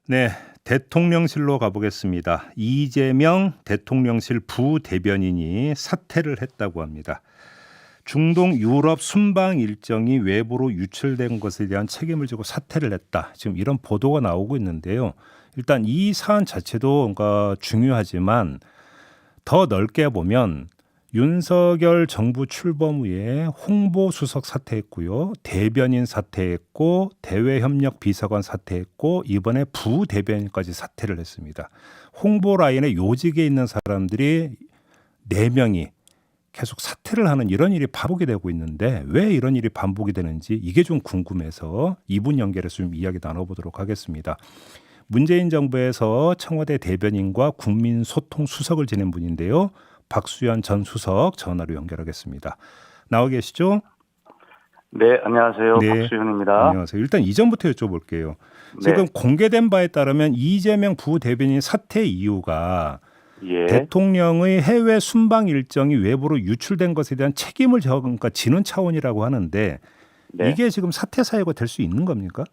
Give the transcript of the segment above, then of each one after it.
네, 대통령실로 가보겠습니다. 이재명 대통령실 부대변인이 사퇴를 했다고 합니다. 중동 유럽 순방 일정이 외부로 유출된 것에 대한 책임을 지고 사퇴를 했다. 지금 이런 보도가 나오고 있는데요. 일단 이 사안 자체도 뭔가 중요하지만 더 넓게 보면 윤석열 정부 출범 후에 홍보수석 사퇴했고요. 대변인 사퇴했고 대외협력 비서관 사퇴했고 이번에 부대변인까지 사퇴를 했습니다. 홍보 라인에 요직에 있는 사람들이 4명이 계속 사퇴를 하는 이런 일이 반복이 되고 있는데 왜 이런 일이 반복이 되는지 이게 좀 궁금해서 이분 연결해서 좀 이야기 나눠보도록 하겠습니다. 문재인 정부에서 청와대 대변인과 국민소통 수석을 지낸 분인데요. 박수현 전 수석 전화로 연결하겠습니다. 나와 계시죠? 네, 안녕하세요. 네, 박수현입니다. 안녕하세요. 일단 이전부터 여쭤볼게요. 지금 네, 공개된 바에 따르면 이재명 부대변인 사퇴 이유가 예, 대통령의 해외 순방 일정이 외부로 유출된 것에 대한 책임을 그러니까 지는 차원이라고 하는데 네. 이게 지금 사퇴 사유가 될 수 있는 겁니까?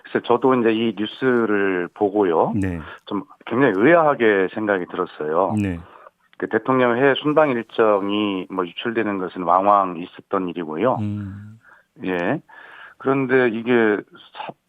그래서 저도 이제 이 뉴스를 보고요. 네, 좀 굉장히 의아하게 생각이 들었어요. 네, 그 대통령 해외 순방 일정이 뭐 유출되는 것은 왕왕 있었던 일이고요. 음, 예. 그런데 이게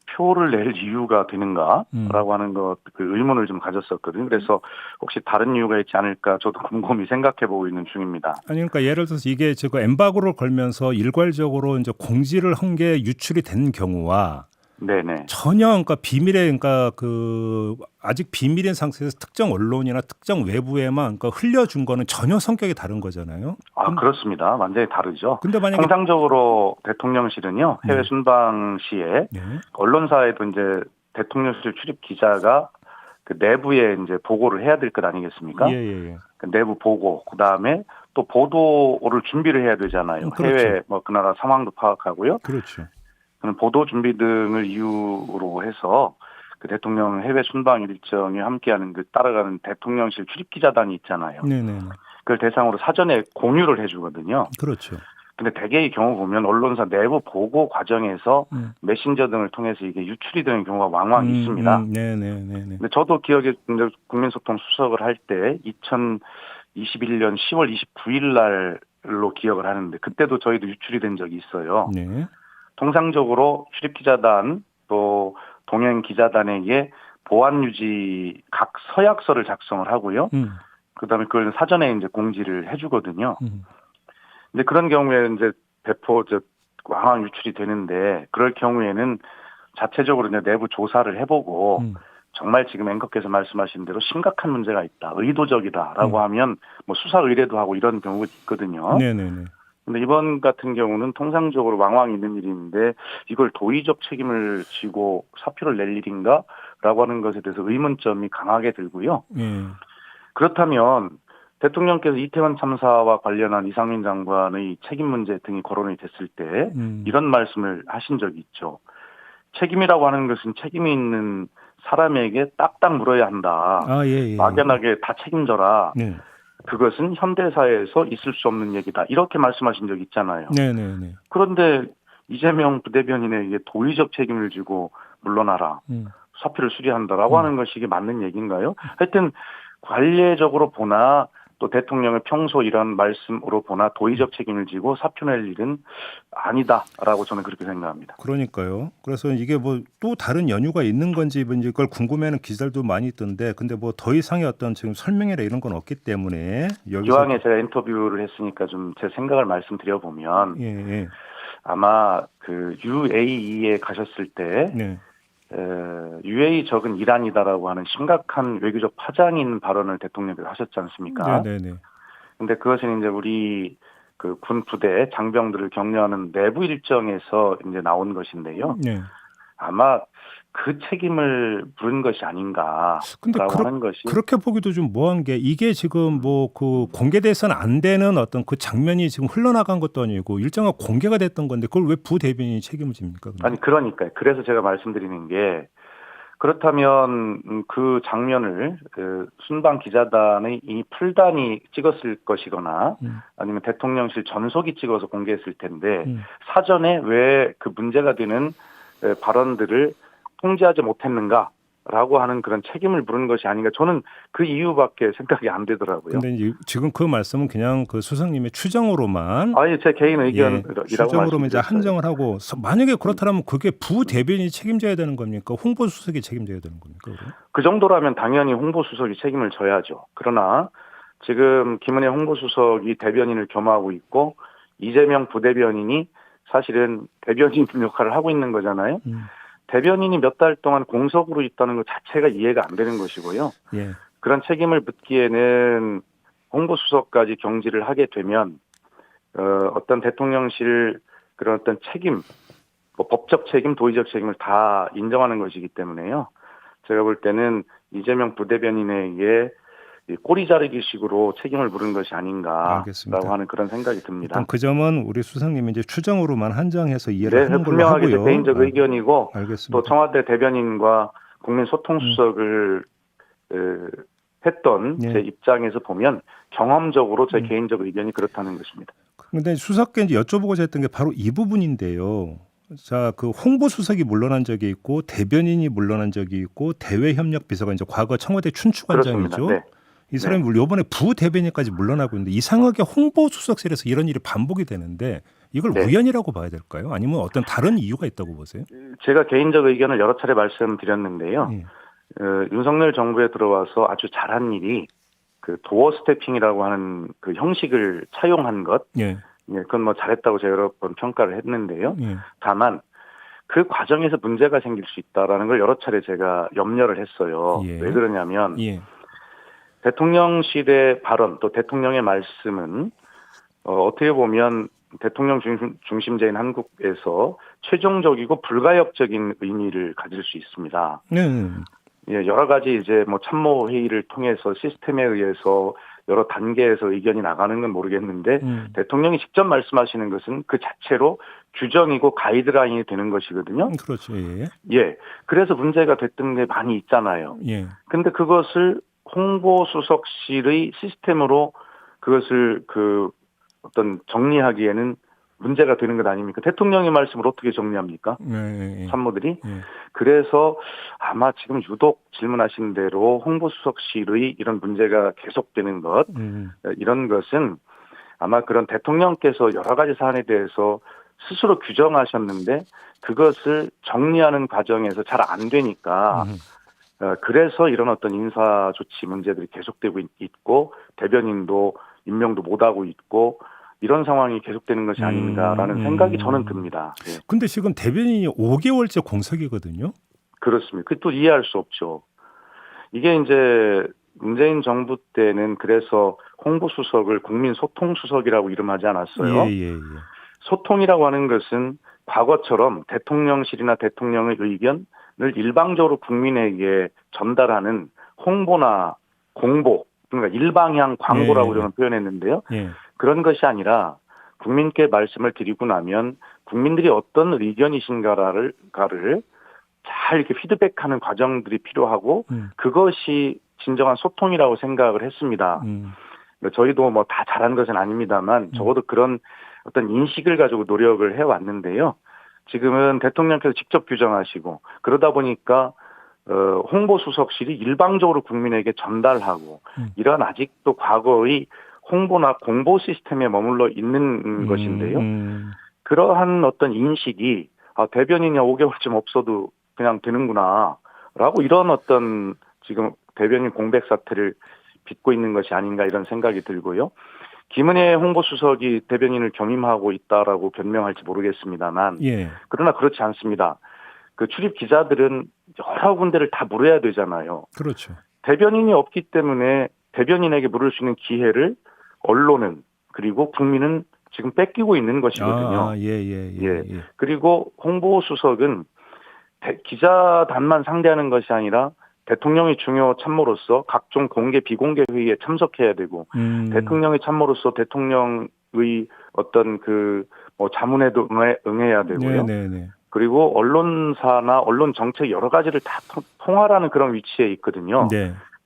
사표를 낼 이유가 되는가라고 하는 것, 그 의문을 좀 가졌었거든요. 그래서 혹시 다른 이유가 있지 않을까 저도 곰곰이 생각해 보고 있는 중입니다. 아니 그러니까 예를 들어서 이게 지금 엠바고를 걸면서 일괄적으로 이제 공지를 한 게 유출이 된 경우와 네네. 전혀 그러니까 비밀에 그러니까 그 아직 비밀인 상태에서 특정 언론이나 특정 외부에만 그러니까 흘려준 거는 전혀 성격이 다른 거잖아요. 아, 그렇습니다. 완전히 다르죠. 근데 만약에 통상적으로 대통령실은요, 해외 네. 순방 시에 네. 언론사에도 이제 대통령실 출입 기자가 그 내부에 이제 보고를 해야 될 것 아니겠습니까? 예, 예, 예. 그 내부 보고, 그 다음에 또 보도를 준비를 해야 되잖아요. 그렇죠. 해외 뭐 그 나라 상황도 파악하고요. 그렇죠. 그런 보도 준비 등을 이유로 해서 그 대통령 해외 순방 일정에 함께하는 그 따라가는 대통령실 출입 기자단이 있잖아요. 네, 네, 네. 그걸 대상으로 사전에 공유를 해주거든요. 그렇죠. 근데 대개의 경우 보면 언론사 내부 보고 과정에서 메신저 등을 통해서 이게 유출이 되는 경우가 왕왕 있습니다. 네, 네, 네, 네. 근데 저도 기억에 이제 국민소통 수석을 할 때 2021년 10월 29일 날로 기억을 하는데 그때도 저희도 유출이 된 적이 있어요. 네. 통상적으로 출입기자단 또 동행 기자단에게 보안 유지 각 서약서를 작성을 하고요. 그다음에 그걸 사전에 이제 공지를 해주거든요. 근데 그런 경우에 이제 배포 왕왕 유출이 되는데 그럴 경우에는 자체적으로 이제 내부 조사를 해보고 정말 지금 앵커께서 말씀하신 대로 심각한 문제가 있다, 의도적이다라고 하면 뭐 수사 의뢰도 하고 이런 경우가 있거든요. 네, 네, 네. 근데 이번 같은 경우는 통상적으로 왕왕 있는 일인데 이걸 도의적 책임을 지고 사표를 낼 일인가라고 하는 것에 대해서 의문점이 강하게 들고요. 예. 그렇다면 대통령께서 이태원 참사와 관련한 이상민 장관의 책임 문제 등이 거론이 됐을 때 이런 말씀을 하신 적이 있죠. 책임이라고 하는 것은 책임이 있는 사람에게 딱딱 물어야 한다. 아, 예, 예. 막연하게 다 책임져라. 네. 그것은 현대사회에서 있을 수 없는 얘기다. 이렇게 말씀하신 적이 있잖아요. 네, 네, 네. 그런데 이재명 부대변인에게 도의적 책임을 지고 물러나라. 사표를 수리한다라고 하는 것이 이게 맞는 얘기인가요? 하여튼 관례적으로 보나 또 대통령의 평소 이런 말씀으로 보나 도의적 책임을 지고 사표 낼 일은 아니다라고 저는 그렇게 생각합니다. 그러니까요. 그래서 이게 뭐 또 다른 연유가 있는 건지 뭔지 그걸 궁금해하는 기사들도 많이 있던데 근데 뭐 더 이상의 어떤 지금 설명이나 이런 건 없기 때문에 여기서 기왕에 제가 인터뷰를 했으니까 좀 제 생각을 말씀드려 보면 예, 예. 아마 그 UAE에 가셨을 때 네. UAE 적은 이란이다라고 하는 심각한 외교적 파장인 발언을 대통령께서 하셨지 않습니까? 네, 네, 네. 근데 그것은 이제 우리 그 군 부대 장병들을 격려하는 내부 일정에서 이제 나온 것인데요. 네. 아마 그 책임을 물은 것이 근데 아닌가라고 하는 것이 그렇게 보기도 좀 뭐한 게 이게 지금 뭐 그 공개돼서는 안 되는 어떤 그 장면이 지금 흘러나간 것도 아니고 일정한 공개가 됐던 건데 그걸 왜 부대변인이 책임을 집니까? 근데? 아니 그러니까요. 그래서 제가 말씀드리는 게 그렇다면 그 장면을 그 순방 기자단의 이 풀단이 찍었을 것이거나 아니면 대통령실 전속이 찍어서 공개했을 텐데 사전에 왜 그 문제가 되는 발언들을 통제하지 못했는가 라고 하는 그런 책임을 물은 것이 아닌가. 저는 그 이유밖에 생각이 안 되더라고요. 근데 지금 그 말씀은 그냥 그 수석님의 추정으로만 아예 제 개인 의견이라고 추정으로만 이제 말씀드렸어요. 한정을 하고 만약에 그렇다면 그게 부대변인이 책임져야 되는 겁니까? 홍보수석이 책임져야 되는 겁니까? 그럼? 그 정도라면 당연히 홍보수석이 책임을 져야죠. 그러나 지금 김은혜 홍보수석이 대변인을 겸하고 있고 이재명 부대변인이 사실은 대변인 역할을 하고 있는 거잖아요. 대변인이 몇 달 동안 공석으로 있다는 것 자체가 이해가 안 되는 것이고요. 예. 그런 책임을 묻기에는 홍보수석까지 경질을 하게 되면 어떤 대통령실 그런 어떤 책임, 뭐 법적 책임, 도의적 책임을 다 인정하는 것이기 때문에요. 제가 볼 때는 이재명 부대변인에게 꼬리 자르기식으로 책임을 물은 것이 아닌가라고 알겠습니다. 하는 그런 생각이 듭니다. 일단 그 점은 우리 수석님이 이제 추정으로만 한정해서 이해를 하는 걸로 분명하게 하고요. 개인적 의견이고 알겠습니다. 또 청와대 대변인과 국민소통수석을 했던 예. 제 입장에서 보면 경험적으로 제 개인적 의견이 그렇다는 것입니다. 그런데 수석께 이제 여쭤보고자 했던 게 바로 이 부분인데요. 자, 그 홍보수석이 물러난 적이 있고 대변인이 물러난 적이 있고 대외협력비서가 이제 과거 청와대 춘추관장이죠. 그렇습니다. 네. 이 사람이 이번에 부대변인까지 물러나고 있는데 이상하게 홍보수석실에서 이런 일이 반복이 되는데 이걸 네. 우연이라고 봐야 될까요? 아니면 어떤 다른 이유가 있다고 보세요? 제가 개인적 의견을 여러 차례 말씀드렸는데요. 예. 윤석열 정부에 들어와서 아주 잘한 일이 그 도어 스태핑이라고 하는 그 형식을 차용한 것. 예. 예, 그건 뭐 잘했다고 제가 여러 번 평가를 했는데요. 예. 다만 그 과정에서 문제가 생길 수 있다라는 걸 여러 차례 제가 염려를 했어요. 예. 왜 그러냐면 예. 대통령실의 발언 또 대통령의 말씀은 어떻게 보면 대통령 중심제인 한국에서 최종적이고 불가역적인 의미를 가질 수 있습니다. 네. 예, 여러 가지 이제 뭐 참모 회의를 통해서 시스템에 의해서 여러 단계에서 의견이 나가는 건 모르겠는데 대통령이 직접 말씀하시는 것은 그 자체로 규정이고 가이드라인이 되는 것이거든요. 그렇죠. 예. 예. 그래서 문제가 됐던 게 많이 있잖아요. 예. 근데 그것을 홍보수석실의 시스템으로 그것을 어떤 정리하기에는 문제가 되는 것 아닙니까? 대통령의 말씀을 어떻게 정리합니까? 예. 참모들이. 예. 그래서 아마 지금 유독 질문하신 대로 홍보수석실의 이런 문제가 계속되는 것, 이런 것은 아마 그런 대통령께서 여러 가지 사안에 대해서 스스로 규정하셨는데 그것을 정리하는 과정에서 잘 안 되니까 그래서 이런 어떤 인사 조치 문제들이 계속되고 있고 대변인도 임명도 못하고 있고 이런 상황이 계속되는 것이 아닌가라는 생각이 저는 듭니다. 근데 지금 대변인이 5개월째 공석이거든요. 그렇습니다. 그 또 이해할 수 없죠. 이게 이제 문재인 정부 때는 그래서 홍보수석을 국민소통수석이라고 이름하지 않았어요. 예. 소통이라고 하는 것은 과거처럼 대통령실이나 대통령의 의견을 일방적으로 국민에게 전달하는 홍보나 공보, 그러니까 일방향 광고라고 저는 표현했는데요. 예. 그런 것이 아니라 국민께 말씀을 드리고 나면 국민들이 어떤 의견이신가를 잘 이렇게 피드백하는 과정들이 필요하고 그것이 진정한 소통이라고 생각을 했습니다. 저희도 뭐 다 잘한 것은 아닙니다만 적어도 그런 어떤 인식을 가지고 노력을 해왔는데요. 지금은 대통령께서 직접 규정하시고 그러다 보니까 홍보수석실이 일방적으로 국민에게 전달하고 이런 아직도 과거의 홍보나 공보 시스템에 머물러 있는 것인데요. 그러한 어떤 인식이 대변인이 5개월쯤 없어도 그냥 되는구나라고 이런 어떤 지금 대변인 공백 사태를 빚고 있는 것이 아닌가 이런 생각이 들고요. 김은혜 홍보수석이 대변인을 겸임하고 있다라고 변명할지 모르겠습니다만 그러나 그렇지 않습니다. 그 출입 기자들은 여러 군데를 다 물어야 되잖아요. 그렇죠. 대변인이 없기 때문에 대변인에게 물을 수 있는 기회를 언론은 그리고 국민은 지금 뺏기고 있는 것이거든요. 예. 그리고 홍보수석은 기자단만 상대하는 것이 아니라 대통령의 중요 참모로서 각종 공개 비공개 회의에 참석해야 되고 대통령의 참모로서 대통령의 어떤 뭐 자문에도 응해야 되고요. 그리고 언론사나 언론 정책 여러 가지를 다 통할하는 그런 위치에 있거든요.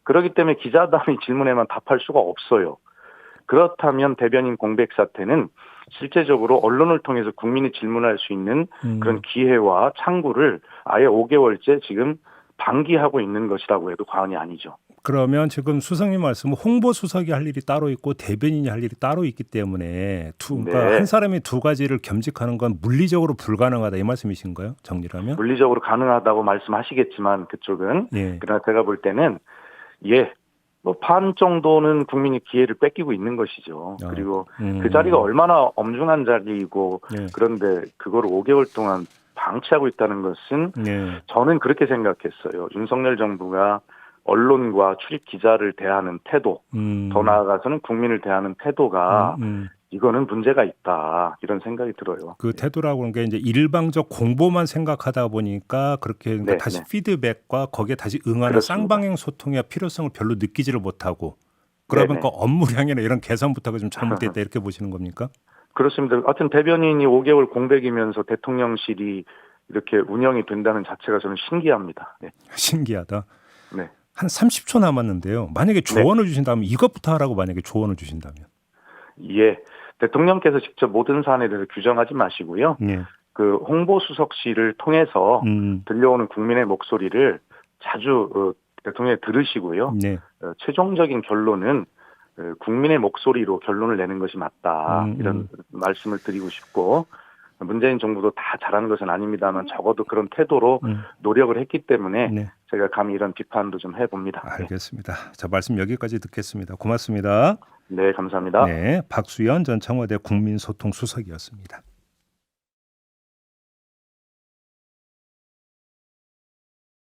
그렇기 때문에 기자단의 질문에만 답할 수가 없어요. 그렇다면 대변인 공백 사태는 실제적으로 언론을 통해서 국민이 질문할 수 있는 그런 기회와 창구를 아예 5개월째 지금 방기하고 있는 것이라고 해도 과언이 아니죠. 그러면 지금 수석님 말씀은 홍보 수석이 할 일이 따로 있고 대변인이 할 일이 따로 있기 때문에 그러니까 네. 한 사람이 두 가지를 겸직하는 건 물리적으로 불가능하다 이 말씀이신가요? 정리하면? 물리적으로 가능하다고 말씀하시겠지만 그쪽은 예. 그러나 제가 볼 때는 뭐 반 정도는 국민이 기회를 뺏기고 있는 것이죠. 그리고 그 자리가 얼마나 엄중한 자리이고 예. 그런데 그걸 5개월 동안 방치하고 있다는 것은 예. 저는 그렇게 생각했어요. 윤석열 정부가 언론과 출입 기자를 대하는 태도, 더 나아가서는 국민을 대하는 태도가 이거는 문제가 있다 이런 생각이 들어요. 그 태도라고 하는 게 이제 일방적 공보만 생각하다 보니까 그렇게 그러니까 네, 다시 네. 피드백과 거기에 다시 응하는 그렇습니다. 쌍방향 소통의 필요성을 별로 느끼지를 못하고 그러면 네네. 그 업무량이나 이런 개선부터가 좀 잘못됐다 이렇게 보시는 겁니까? 그렇습니다. 하여튼 대변인이 5개월 공백이면서 대통령실이 이렇게 운영이 된다는 자체가 저는 신기합니다. 네. 신기하다. 네. 한 30초 남았는데요. 만약에 조언을 주신다면 이것부터 하라고 만약에 조언을 주신다면. 예. 대통령께서 직접 모든 사안에 대해서 규정하지 마시고요. 예. 그 홍보수석실을 통해서 들려오는 국민의 목소리를 자주 대통령이 들으시고요. 네. 최종적인 결론은 국민의 목소리로 결론을 내는 것이 맞다. 이런 말씀을 드리고 싶고 문재인 정부도 다 잘하는 것은 아닙니다만 적어도 그런 태도로 노력을 했기 때문에 네. 제가 감히 이런 비판도 좀 해봅니다. 알겠습니다. 자, 말씀 여기까지 듣겠습니다. 고맙습니다. 네, 감사합니다. 네, 박수현 전 청와대 국민소통 수석이었습니다.